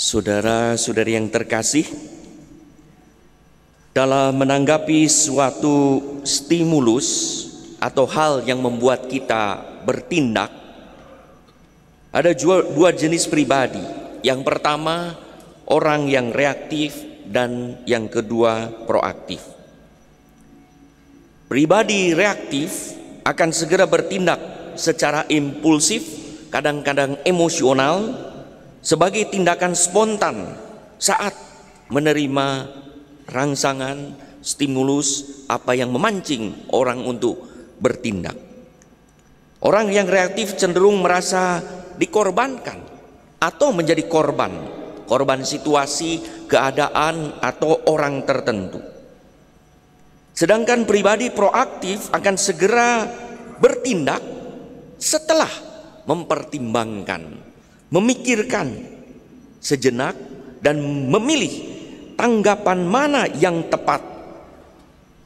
Saudara-saudari yang terkasih, dalam menanggapi suatu stimulus atau hal yang membuat kita bertindak, ada dua jenis pribadi. Yang pertama, orang yang reaktif, dan yang kedua, proaktif. Pribadi reaktif akan segera bertindak secara impulsif, kadang-kadang emosional, sebagai tindakan spontan saat menerima rangsangan, stimulus, apa yang memancing orang untuk bertindak. Orang yang reaktif cenderung merasa dikorbankan atau menjadi korban situasi, keadaan, atau orang tertentu. Sedangkan pribadi proaktif akan segera bertindak setelah mempertimbangkan, memikirkan sejenak, dan memilih tanggapan mana yang tepat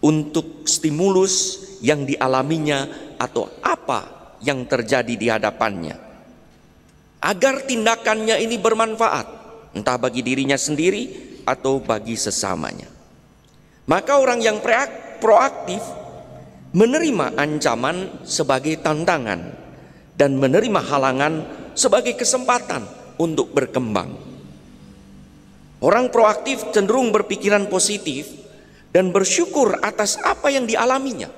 untuk stimulus yang dialaminya atau apa yang terjadi di hadapannya, agar tindakannya ini bermanfaat, entah bagi dirinya sendiri atau bagi sesamanya. Maka orang yang proaktif menerima ancaman sebagai tantangan dan menerima halangan sebagai kesempatan untuk berkembang. Orang proaktif cenderung berpikiran positif dan bersyukur atas apa yang dialaminya,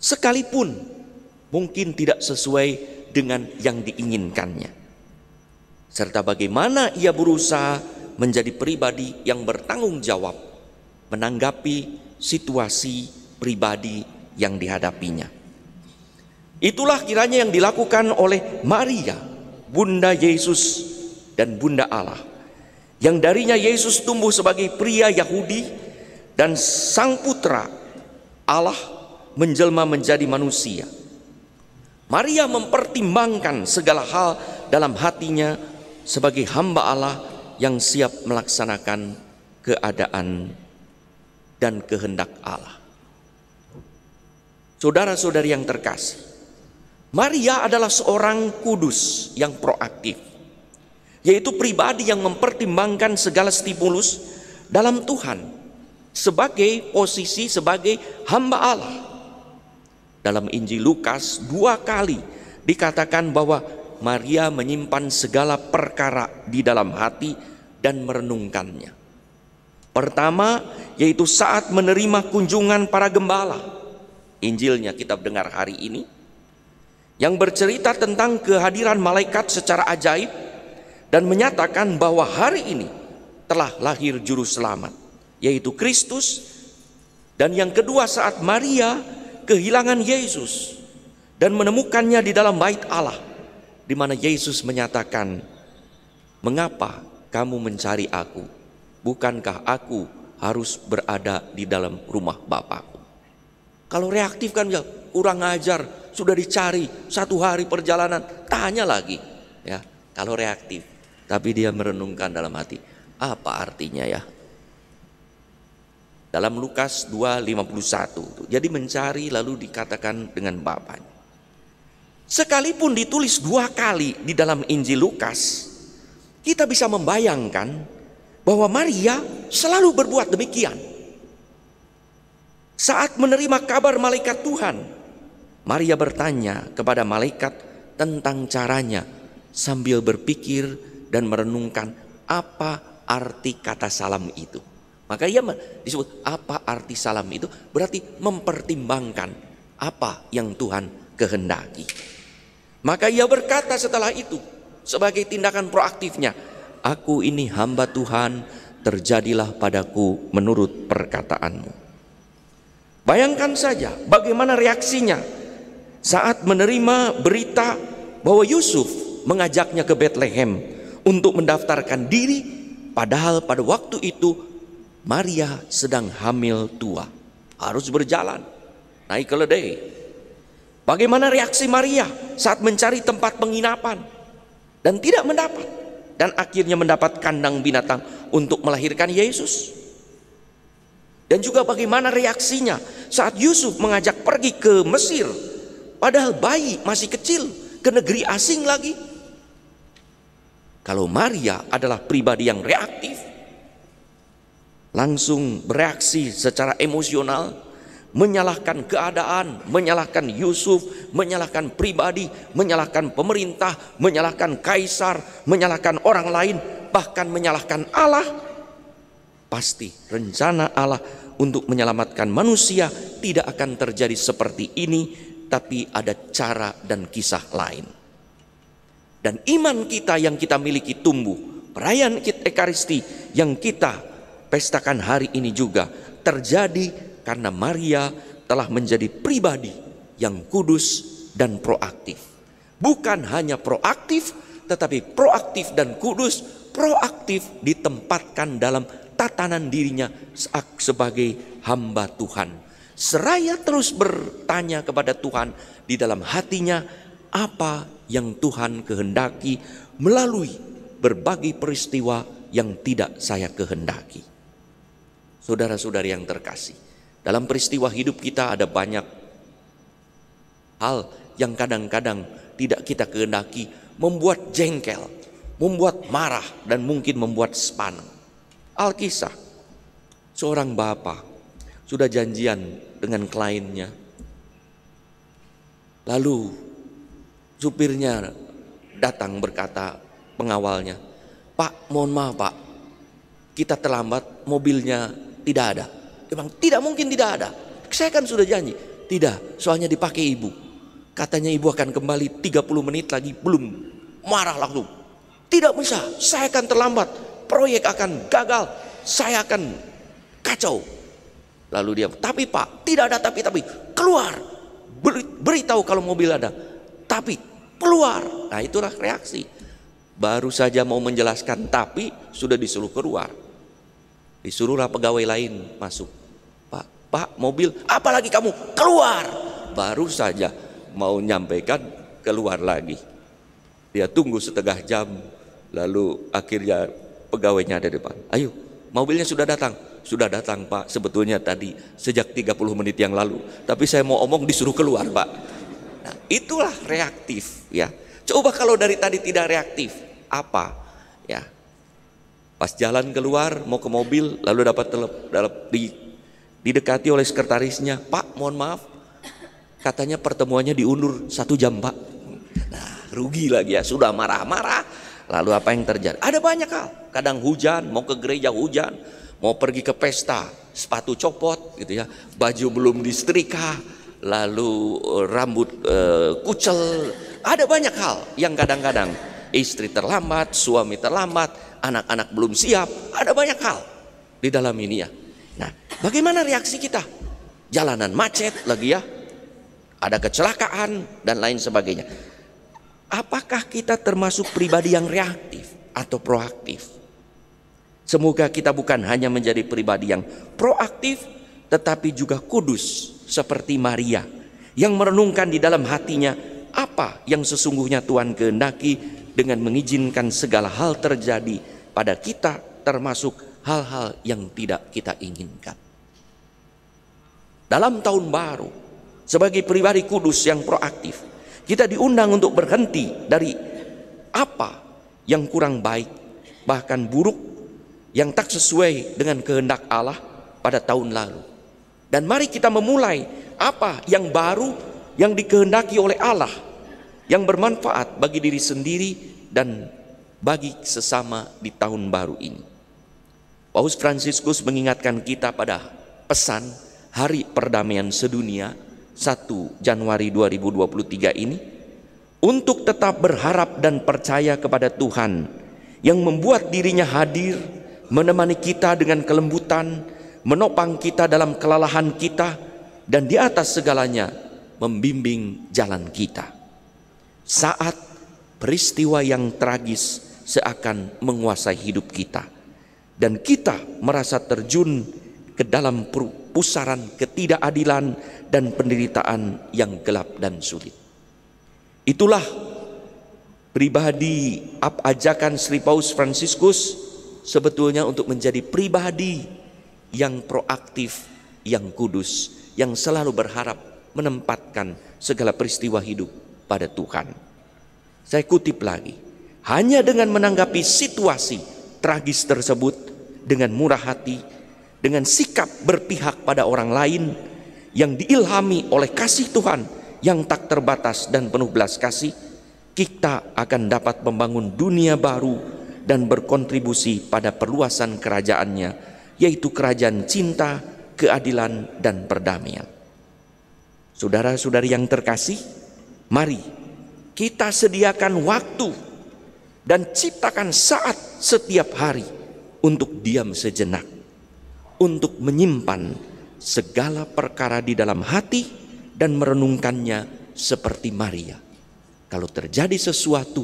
sekalipun mungkin tidak sesuai dengan yang diinginkannya, serta bagaimana ia berusaha menjadi pribadi yang bertanggung jawab menanggapi situasi pribadi yang dihadapinya. Itulah kiranya yang dilakukan oleh Maria, Bunda Yesus dan Bunda Allah, yang darinya Yesus tumbuh sebagai pria Yahudi dan Sang Putra Allah menjelma menjadi manusia. Maria mempertimbangkan segala hal dalam hatinya sebagai hamba Allah yang siap melaksanakan keadaan dan kehendak Allah. Saudara-saudari yang terkasih, Maria adalah seorang kudus yang proaktif, yaitu pribadi yang mempertimbangkan segala stimulus dalam Tuhan sebagai posisi sebagai hamba Allah. Dalam Injil Lukas 2 kali dikatakan bahwa Maria menyimpan segala perkara di dalam hati dan merenungkannya. Pertama, yaitu saat menerima kunjungan para gembala. Injilnya kita dengar hari ini, yang bercerita tentang kehadiran malaikat secara ajaib dan menyatakan bahwa hari ini telah lahir juru selamat, yaitu Kristus. Dan yang kedua, saat Maria kehilangan Yesus dan menemukannya di dalam bait Allah, di mana Yesus menyatakan, "Mengapa kamu mencari aku? Bukankah aku harus berada di dalam rumah Bapakku?" Kalau reaktif kan ya kurang ajar, sudah dicari 1 hari perjalanan, tanya lagi. Ya, kalau reaktif, tapi dia merenungkan dalam hati, apa artinya ya? Dalam Lukas 2:51, jadi mencari lalu dikatakan dengan Bapaknya. Sekalipun ditulis 2 kali di dalam Injil Lukas, kita bisa membayangkan bahwa Maria selalu berbuat demikian. Saat menerima kabar malaikat Tuhan, Maria bertanya kepada malaikat tentang caranya sambil berpikir dan merenungkan apa arti kata salam itu. Maka ia disebut apa arti salam itu, berarti mempertimbangkan apa yang Tuhan kehendaki. Maka ia berkata setelah itu sebagai tindakan proaktifnya, "Aku ini hamba Tuhan, terjadilah padaku menurut perkataanmu." Bayangkan saja bagaimana reaksinya saat menerima berita bahwa Yusuf mengajaknya ke Betlehem untuk mendaftarkan diri, padahal pada waktu itu Maria sedang hamil tua, harus berjalan naik keledai. Bagaimana reaksi Maria saat mencari tempat penginapan dan tidak mendapat, dan akhirnya mendapat kandang binatang untuk melahirkan Yesus? Dan juga bagaimana reaksinya saat Yusuf mengajak pergi ke Mesir, padahal bayi masih kecil, ke negeri asing lagi. Kalau Maria adalah pribadi yang reaktif, langsung bereaksi secara emosional, menyalahkan keadaan, menyalahkan Yusuf, menyalahkan pribadi, menyalahkan pemerintah, menyalahkan kaisar, menyalahkan orang lain, bahkan menyalahkan Allah, pasti rencana Allah untuk menyelamatkan manusia tidak akan terjadi seperti ini, tapi ada cara dan kisah lain. Dan iman kita yang kita miliki tumbuh. Perayaan Ekaristi yang kita pestakan hari ini juga terjadi karena Maria telah menjadi pribadi yang kudus dan proaktif. Bukan hanya proaktif, tetapi proaktif dan kudus. Proaktif ditempatkan dalam tatanan dirinya sebagai hamba Tuhan. Seraya terus bertanya kepada Tuhan di dalam hatinya, apa yang Tuhan kehendaki melalui berbagai peristiwa yang tidak saya kehendaki. Saudara-saudari yang terkasih, dalam peristiwa hidup kita ada banyak hal yang kadang-kadang tidak kita kehendaki, membuat jengkel, membuat marah, dan mungkin membuat sepaneng. Alkisah, seorang bapak sudah janjian dengan kliennya, lalu supirnya datang berkata, pengawalnya, "Pak, mohon maaf Pak, kita terlambat, mobilnya tidak ada." Dia bilang, "Tidak mungkin tidak ada, saya kan sudah janji." "Tidak, soalnya dipakai ibu. Katanya ibu akan kembali 30 menit lagi." Belum, marah langsung. "Tidak bisa, saya akan terlambat, proyek akan gagal, saya akan kacau." Lalu dia, "Tapi Pak, tidak ada tapi, keluar, beritahu kalau mobil ada, tapi keluar." Nah, itulah reaksi. Baru saja mau menjelaskan tapi sudah disuruh keluar. Disuruhlah pegawai lain masuk. Pak, mobil, apalagi kamu keluar." Baru saja mau nyampaikan, keluar lagi. Dia tunggu setengah jam, lalu akhirnya pegawainya ada di depan. "Ayo, mobilnya sudah datang." "Sudah datang Pak, sebetulnya tadi sejak 30 menit yang lalu, tapi saya mau omong disuruh keluar Pak." Nah, itulah reaktif ya. Coba kalau dari tadi tidak reaktif, apa ya? Pas jalan keluar mau ke mobil, lalu dapat didekati oleh sekretarisnya, "Pak, mohon maaf, katanya pertemuannya diundur 1 jam Pak." Nah, rugi lagi ya, sudah marah-marah. Lalu apa yang terjadi? Ada banyak hal. Kadang hujan, mau ke gereja hujan, mau pergi ke pesta, sepatu copot gitu ya, baju belum disetrika, lalu rambut kucel. Ada banyak hal yang kadang-kadang istri terlambat, suami terlambat, anak-anak belum siap. Ada banyak hal di dalam ini ya. Nah, bagaimana reaksi kita? Jalanan macet lagi ya, ada kecelakaan dan lain sebagainya. Apakah kita termasuk pribadi yang reaktif atau proaktif? Semoga kita bukan hanya menjadi pribadi yang proaktif, tetapi juga kudus seperti Maria yang merenungkan di dalam hatinya apa yang sesungguhnya Tuhan kehendaki dengan mengizinkan segala hal terjadi pada kita, termasuk hal-hal yang tidak kita inginkan. Dalam tahun baru, sebagai pribadi kudus yang proaktif, kita diundang untuk berhenti dari apa yang kurang baik, bahkan buruk, yang tak sesuai dengan kehendak Allah pada tahun lalu. Dan mari kita memulai apa yang baru yang dikehendaki oleh Allah, yang bermanfaat bagi diri sendiri dan bagi sesama di tahun baru ini. Paus Fransiskus mengingatkan kita pada pesan Hari Perdamaian Sedunia 1 Januari 2023 ini, untuk tetap berharap dan percaya kepada Tuhan yang membuat dirinya hadir, menemani kita dengan kelembutan, menopang kita dalam kelelahan kita, dan di atas segalanya membimbing jalan kita. Saat peristiwa yang tragis seakan menguasai hidup kita, dan kita merasa terjun ke dalam pusaran ketidakadilan dan penderitaan yang gelap dan sulit. Itulah pribadi ajakan Sri Paus Fransiskus sebetulnya untuk menjadi pribadi yang proaktif, yang kudus, yang selalu berharap menempatkan segala peristiwa hidup pada Tuhan. Saya kutip lagi, hanya dengan menanggapi situasi tragis tersebut dengan murah hati, dengan sikap berpihak pada orang lain yang diilhami oleh kasih Tuhan yang tak terbatas dan penuh belas kasih, kita akan dapat membangun dunia baru dan berkontribusi pada perluasan kerajaannya, yaitu kerajaan cinta, keadilan, dan perdamaian. Saudara-saudari yang terkasih, mari kita sediakan waktu dan ciptakan saat setiap hari untuk diam sejenak, untuk menyimpan segala perkara di dalam hati dan merenungkannya seperti Maria. Kalau terjadi sesuatu,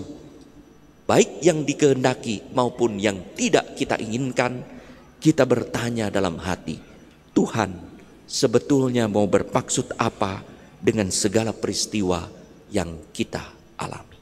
baik yang dikehendaki maupun yang tidak kita inginkan, kita bertanya dalam hati, Tuhan sebetulnya mau bermaksud apa dengan segala peristiwa yang kita alami?